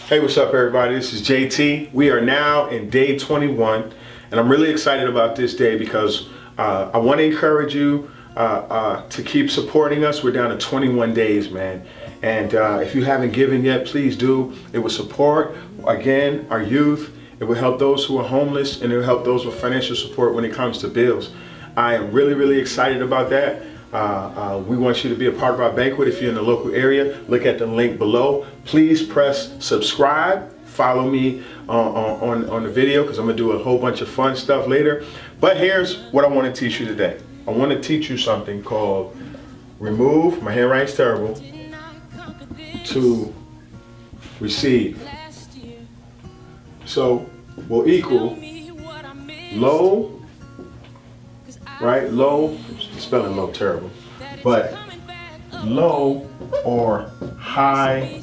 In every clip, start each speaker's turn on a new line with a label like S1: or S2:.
S1: Hey, what's up, everybody? This is JT. We are now in day 21, and I'm really excited about this day because I want to encourage you to keep supporting us. We're down to 21 days, man. And if you haven't given yet, please do. It will support, again, our youth. It will help those who are homeless, and it will help those with financial support when it comes to bills. I am really, really excited about that. We want you to be a part of our banquet. If you're in the local area, look at the link below. Please press subscribe. Follow me on the video because I'm going to do a whole bunch of fun stuff later. But here's what I want to teach you today. I want to teach you something called remove, my handwriting's terrible, to receive. So we'll equal low, right? Low, spelling low terrible, but low or high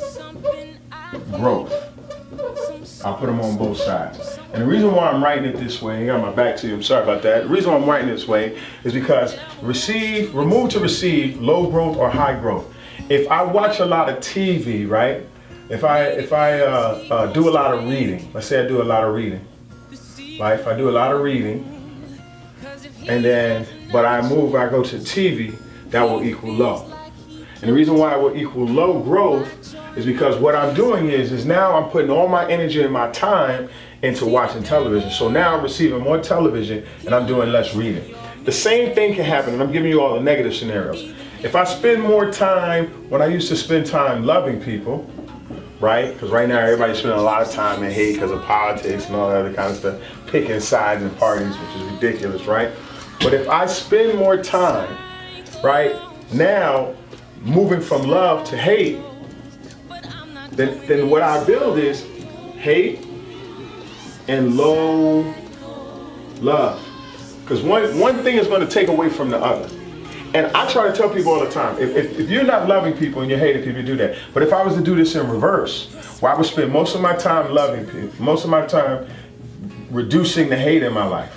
S1: growth. I'll put them on both sides. And the reason why I'm writing it this way, I got my back to you, I'm sorry about that. The reason why I'm writing this way is because remove to receive, low growth or high growth. If I watch a lot of TV, right? If I do a lot of reading, let's say I do a lot of reading, right? If I do a lot of reading, but I go to TV, that will equal low. And the reason why it will equal low growth is because what I'm doing is now I'm putting all my energy and my time into watching television. So now I'm receiving more television and I'm doing less reading. The same thing can happen, and I'm giving you all the negative scenarios. If I spend more time, when I used to spend time loving people, right? Because right now everybody's spending a lot of time in hate because of politics and all that other kind of stuff, picking sides and parties, which is ridiculous, right? But if I spend more time, right, now moving from love to hate, then what I build is hate and low love. Because one thing is going to take away from the other. And I try to tell people all the time, if you're not loving people and you're hating people, you do that. But if I was to do this in reverse, where I would spend most of my time loving people, most of my time reducing the hate in my life.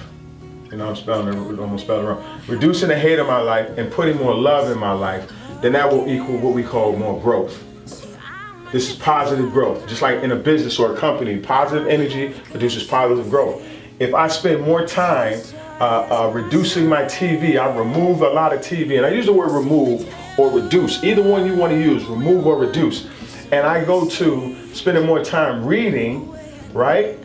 S1: You know, I'm almost spelling it wrong. Reducing the hate in my life and putting more love in my life, then that will equal what we call more growth. This is positive growth. Just like in a business or a company, positive energy produces positive growth. If I spend more time reducing my TV, I remove a lot of TV, and I use the word remove or reduce, either one you want to use, remove or reduce. And I go to spending more time reading, right?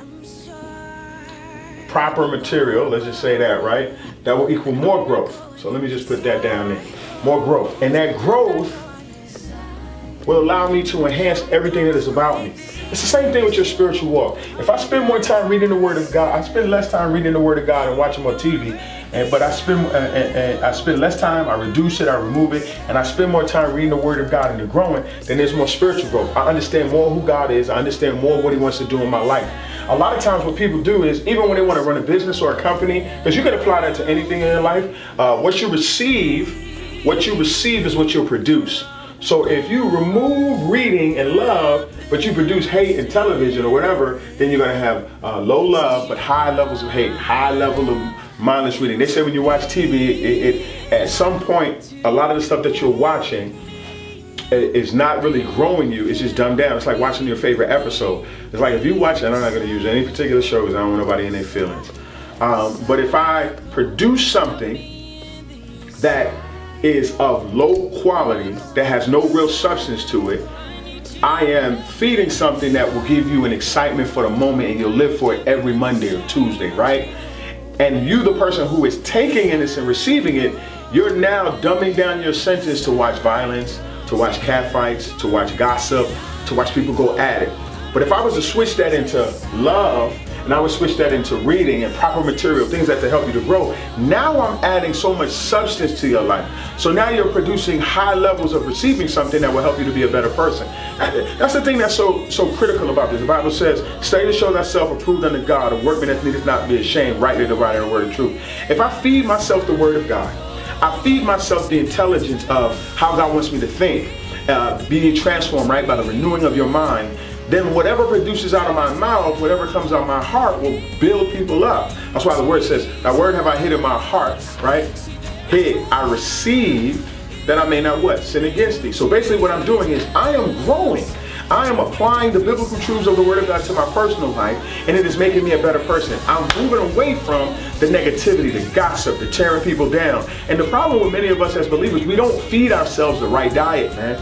S1: Proper material, let's just say that, right? That will equal more growth. So let me just put that down there. More growth. And that growth will allow me to enhance everything that is about me. It's the same thing with your spiritual walk. If I spend more time reading the Word of God, I spend less time reading the Word of God and watching more TV. But I spend less time, I reduce it, I remove it, and I spend more time reading the Word of God and growing, then there's more spiritual growth. I understand more who God is. I understand more what He wants to do in my life. A lot of times what people do is, even when they want to run a business or a company, because you can apply that to anything in your life, what you receive is what you'll produce. So if you remove reading and love, but you produce hate and television or whatever, then you're going to have low love, but high levels of hate, high level of mindless reading. They say when you watch TV, at some point, a lot of the stuff that you're watching is not really growing you. It's just dumbed down. It's like watching your favorite episode. It's like if you watch, and I'm not going to use any particular show because I don't want nobody in their feelings. But if I produce something that is of low quality, that has no real substance to it, I am feeding something that will give you an excitement for the moment, and you'll live for it every Monday or Tuesday, right? And you, the person who is taking in this and receiving it, you're now dumbing down your senses to watch violence, to watch catfights, to watch gossip, to watch people go at it. But if I was to switch that into love, and I would switch that into reading and proper material, things that to help you to grow, now I'm adding so much substance to your life. So now you're producing high levels of receiving something that will help you to be a better person. That's the thing that's so critical about this. The Bible says, study to show thyself approved unto God, a workman that needeth not be ashamed, rightly dividing the word of truth. If I feed myself the word of God, I feed myself the intelligence of how God wants me to think, being transformed, right, by the renewing of your mind, then whatever produces out of my mouth, whatever comes out of my heart will build people up. That's why the word says, thy word have I hid in my heart, right? Hid, I receive, that I may not what? Sin against thee. So basically what I'm doing is I am growing. I am applying the biblical truths of the Word of God to my personal life, and it is making me a better person. I'm moving away from the negativity, the gossip, the tearing people down. And the problem with many of us as believers, we don't feed ourselves the right diet, man.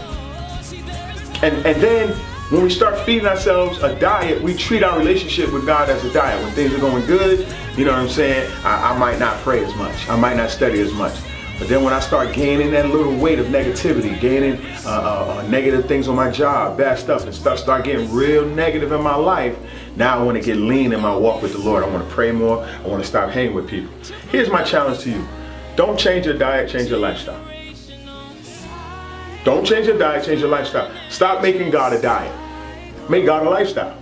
S1: And then when we start feeding ourselves a diet, we treat our relationship with God as a diet. When things are going good, you know what I'm saying, I might not pray as much. I might not study as much. But then when I start gaining that little weight of negativity, gaining negative things on my job, bad stuff, and stuff start getting real negative in my life, now I want to get lean in my walk with the Lord. I want to pray more. I want to stop hanging with people. Here's my challenge to you. Don't change your diet, change your lifestyle. Don't change your diet, change your lifestyle. Stop making God a diet. Make God a lifestyle.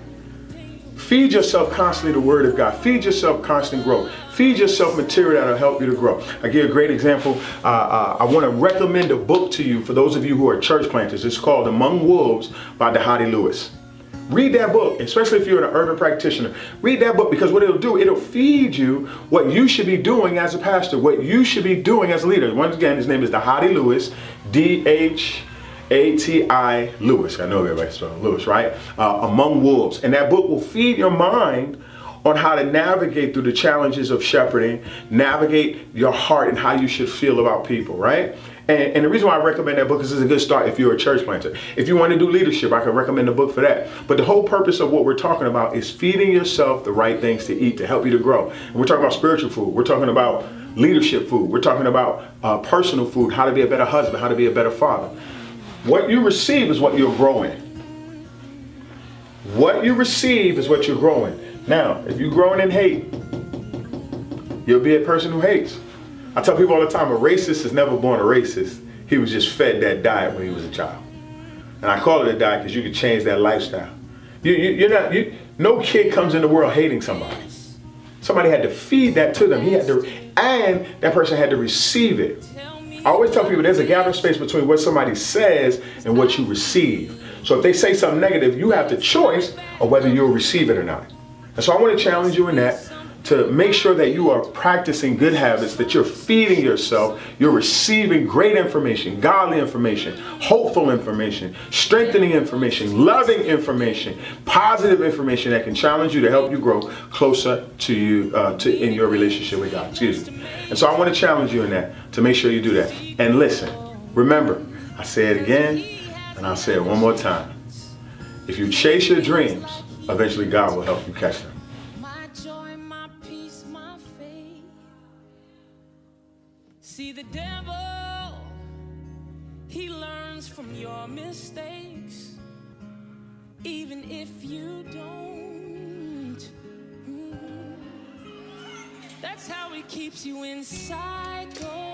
S1: Feed yourself constantly the Word of God. Feed yourself constant growth. Feed yourself material that will help you to grow. I give a great example. I want to recommend a book to you for those of you who are church planters. It's called Among Wolves by Dhati Lewis. Read that book, especially if you're an urban practitioner. Read that book, because what it'll do, it'll feed you what you should be doing as a pastor, what you should be doing as a leader. Once again, his name is Dhati Lewis, Dhati Lewis. I know everybody spells Lewis, right? Among Wolves. And that book will feed your mind on how to navigate through the challenges of shepherding, navigate your heart and how you should feel about people, right? And the reason why I recommend that book is it's a good start if you're a church planter. If you want to do leadership, I can recommend a book for that. But the whole purpose of what we're talking about is feeding yourself the right things to eat to help you to grow. And we're talking about spiritual food. We're talking about leadership food. We're talking about personal food, how to be a better husband, how to be a better father. What you receive is what you're growing. What you receive is what you're growing. Now, if you're growing in hate, you'll be a person who hates. I tell people all the time, a racist is never born a racist. He was just fed that diet when he was a child. And I call it a diet because you can change that lifestyle. No kid comes in the world hating somebody. Somebody had to feed that to them. And that person had to receive it. I always tell people there's a gap in space between what somebody says and what you receive. So if they say something negative, you have the choice of whether you'll receive it or not. And so I want to challenge you in that, to make sure that you are practicing good habits, that you're feeding yourself, you're receiving great information, godly information, hopeful information, strengthening information, loving information, positive information that can challenge you to help you grow closer to you, in your relationship with God. Excuse me. And so I want to challenge you in that, to make sure you do that. And listen, remember, I say it again, and I'll say it one more time. If you chase your dreams, eventually God will help you catch them.
S2: See, the devil, he learns from your mistakes, even if you don't. That's how he keeps you in cycle.